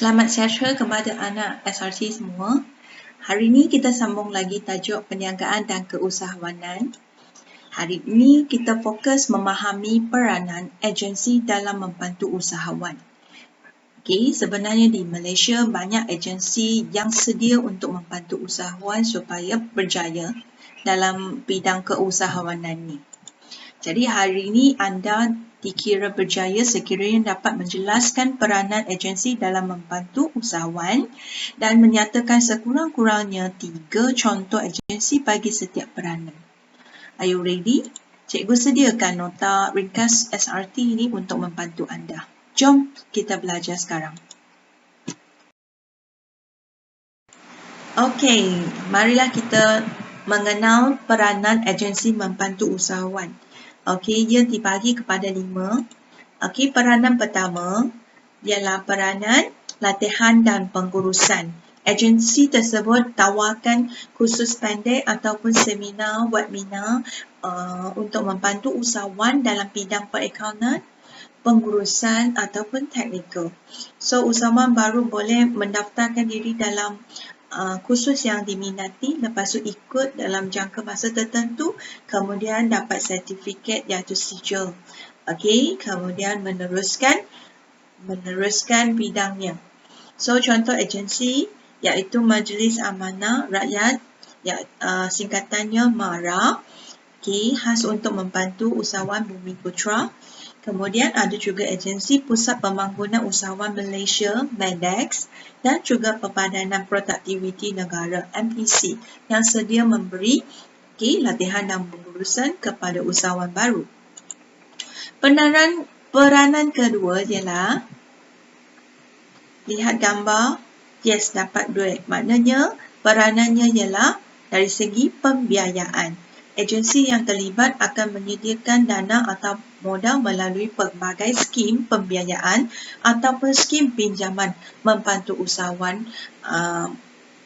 Selamat sejahtera kepada anak SRT semua. Hari ini kita sambung lagi tajuk perniagaan dan keusahawanan. Hari ini kita fokus memahami peranan agensi dalam membantu usahawan. Okey, sebenarnya di Malaysia banyak agensi yang sedia untuk membantu usahawan supaya berjaya dalam bidang keusahawanan ni. Jadi hari ini anda dikira berjaya sekiranya dapat menjelaskan peranan agensi dalam membantu usahawan dan menyatakan sekurang-kurangnya 3 contoh agensi bagi setiap peranan. Are you ready? Cikgu sediakan nota ringkas SRT ini untuk membantu anda. Jom kita belajar sekarang. Okey, marilah kita mengenal peranan agensi membantu usahawan. Okey, ia dibagi kepada 5. Okey, peranan pertama ialah peranan latihan dan pengurusan. Agensi tersebut tawarkan kursus pendek ataupun seminar, webinar untuk membantu usahawan dalam bidang perakaunan, pengurusan ataupun teknikal. So, usahawan baru boleh mendaftarkan diri dalam kursus yang diminati, lepas tu ikut dalam jangka masa tertentu, kemudian dapat sertifikat iaitu sijil. Okey, kemudian meneruskan bidangnya. So, contoh agensi iaitu Majlis Amanah Rakyat, singkatannya MARA. Okey, khas untuk membantu usahawan Bumiputera. Kemudian ada juga agensi Pusat Pembangunan Usahawan Malaysia, MADEX, dan juga Perbadanan Produktiviti Negara, MPC, yang sedia memberi latihan dan pengurusan kepada usahawan baru. Peranan kedua ialah, lihat gambar, yes, dapat duit. Maknanya peranannya ialah dari segi pembiayaan. Agensi yang terlibat akan menyediakan dana atau modal melalui pelbagai skim pembiayaan ataupun skim pinjaman membantu usahawan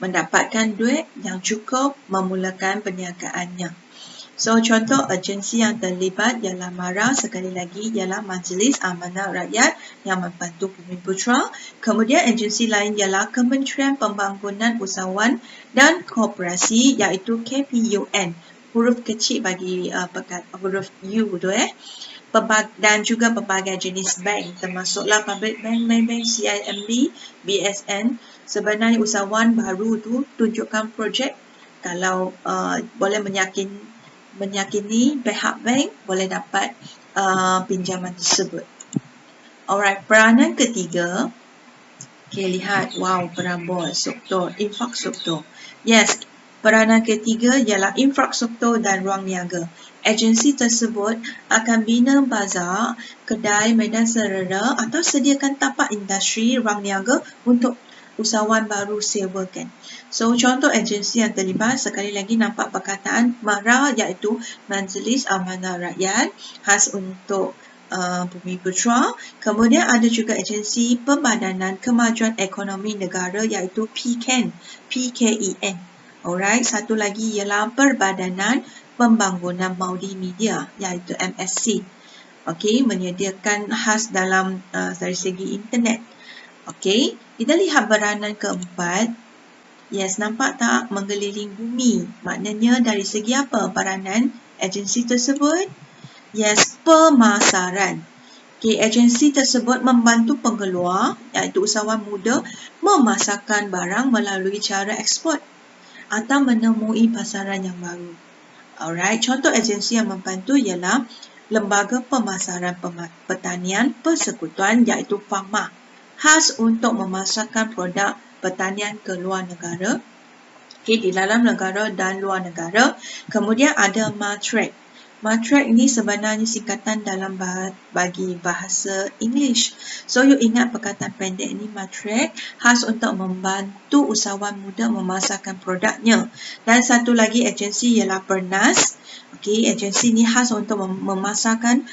mendapatkan duit yang cukup memulakan perniagaannya. So, contoh agensi yang terlibat ialah MARA, sekali lagi ialah Majlis Amanah Rakyat yang membantu Bumiputera. Kemudian agensi lain ialah Kementerian Pembangunan Usahawan dan Koperasi iaitu KPUN. Huruf kecil bagi huruf U tu dan juga pelbagai jenis bank termasuklah Public Bank, Maybank, CIMB, BSN. Sebenarnya usahawan baru tu tunjukkan projek, kalau boleh menyakini pihak bank boleh dapat pinjaman tersebut. Alright, peranan ketiga. Okay, lihat, wow, perabot, struktur, infrastruktur. Yes, peranan ketiga ialah infrastruktur dan ruang niaga. Agensi tersebut akan bina bazar, kedai, medan serera atau sediakan tapak industri ruang niaga untuk usahawan baru sewakan. So, contoh agensi yang terlibat, sekali lagi nampak perkataan MARA iaitu Majlis Amanah Rakyat, khas untuk Bumiputera. Kemudian ada juga agensi Perbadanan Kemajuan Ekonomi Negara iaitu PKEN. Alright, satu lagi ialah Perbadanan Pembangunan Multimedia iaitu MSC. Okey, menyediakan khas dalam dari segi internet. Okey, kita lihat peranan keempat. Yes, nampak tak mengeliling bumi? Maknanya dari segi apa peranan agensi tersebut? Yes, pemasaran. Okay, agensi tersebut membantu pengeluar iaitu usahawan muda memasarkan barang melalui cara ekspor atau menemui pasaran yang baru. Alright, contoh agensi yang membantu ialah Lembaga Pemasaran Pertanian Persekutuan iaitu FAMA, khas untuk memasarkan produk pertanian ke luar negara, di dalam negara dan luar negara. Kemudian ada MATRAC. MATRAC ini sebenarnya singkatan dalam bagi bahasa English. So, you ingat perkataan pendek ini MATRAC, khas untuk membantu usahawan muda memasarkan produknya. Dan satu lagi agensi ialah PERNAS. Okey, agensi ini khas untuk memasarkan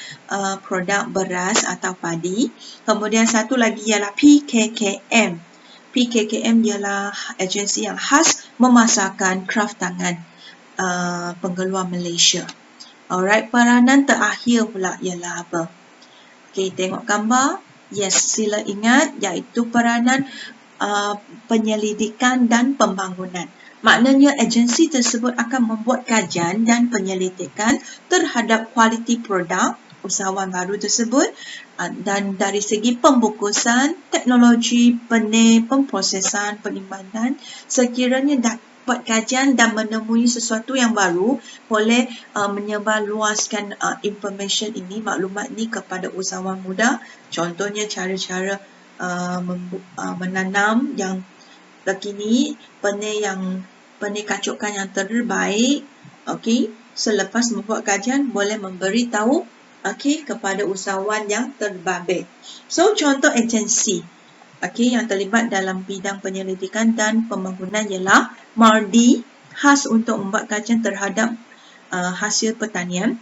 produk beras atau padi. Kemudian satu lagi ialah PKKM. PKKM ialah agensi yang khas memasarkan kraft tangan pengeluar Malaysia. Alright, peranan terakhir pula ialah apa? Okey, tengok gambar. Yes, sila ingat iaitu peranan penyelidikan dan pembangunan. Maknanya agensi tersebut akan membuat kajian dan penyelidikan terhadap kualiti produk usahawan baru tersebut dan dari segi pembukusan, teknologi, pemprosesan, penyimpanan, sekiranya dapat kajian dan menemui sesuatu yang baru, boleh menyebarluaskan information ini, maklumat ini kepada usahawan muda. Contohnya cara-cara menanam yang terkini, benih kacukan yang terbaik. Okey, selepas membuat kajian boleh memberitahu kepada usahawan yang terbabit. So, contoh agensi yang terlibat dalam bidang penyelidikan dan pembangunan ialah MARDI, khas untuk membuat kajian terhadap hasil pertanian.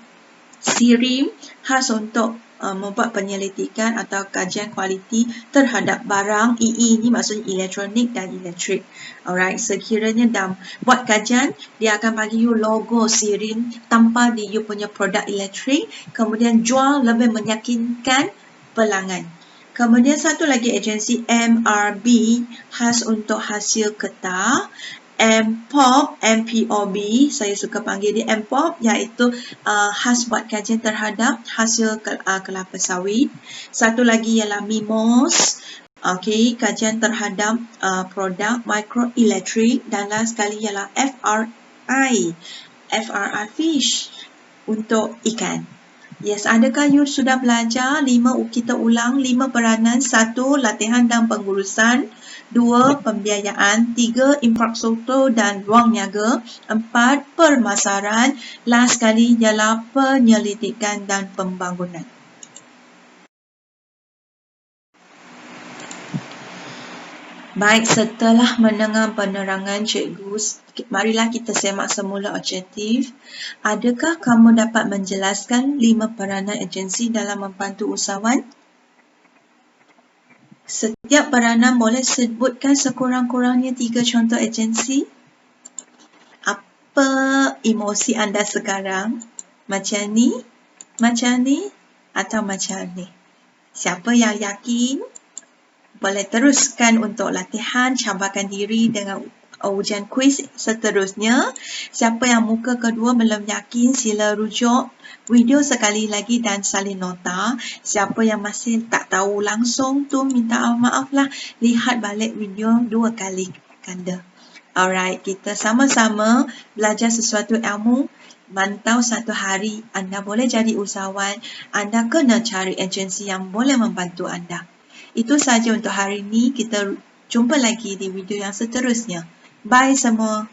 SIRIM, khas untuk membuat penyelidikan atau kajian kualiti terhadap barang. EE ni maksudnya elektronik dan elektrik. Alright, sekiranya dah buat kajian, dia akan bagi you logo SIRIM tanpa di you punya produk elektrik, kemudian jual lebih meyakinkan pelanggan. Kemudian satu lagi agensi MRB, khas untuk hasil getah. MPOB, saya suka panggil dia MPOB, iaitu khas buat kajian terhadap hasil kelapa sawit. Satu lagi ialah MIMOS, kajian terhadap produk mikroelektrik, dan last sekali ialah FRI Fish, untuk ikan. Yes, adakah you sudah belajar? Kita ulang 5 peranan. 1. Latihan dan pengurusan. 2. Pembiayaan. 3. Infrastruktur dan ruang niaga. 4. Pemasaran. Last sekali ialah penyelidikan dan pembangunan. Baik, setelah mendengar penerangan cikgu, marilah kita semak semula objektif. Adakah kamu dapat menjelaskan 5 peranan agensi dalam membantu usahawan? Setiap peranan boleh sebutkan sekurang-kurangnya 3 contoh agensi. Apa emosi anda sekarang? Macam ni, atau macam ni? Siapa yang yakin? Boleh teruskan untuk latihan, cabarkan diri dengan ujian kuis seterusnya. Siapa yang muka kedua belum yakin, sila rujuk video sekali lagi dan salin nota. Siapa yang masih tak tahu langsung tu, minta maaf lah. Lihat balik video 2 kali ganda. Alright, kita sama-sama belajar sesuatu ilmu. Mantau satu hari anda boleh jadi usahawan. Anda kena cari agensi yang boleh membantu anda. Itu sahaja untuk hari ini. Kita jumpa lagi di video yang seterusnya. Bye semua.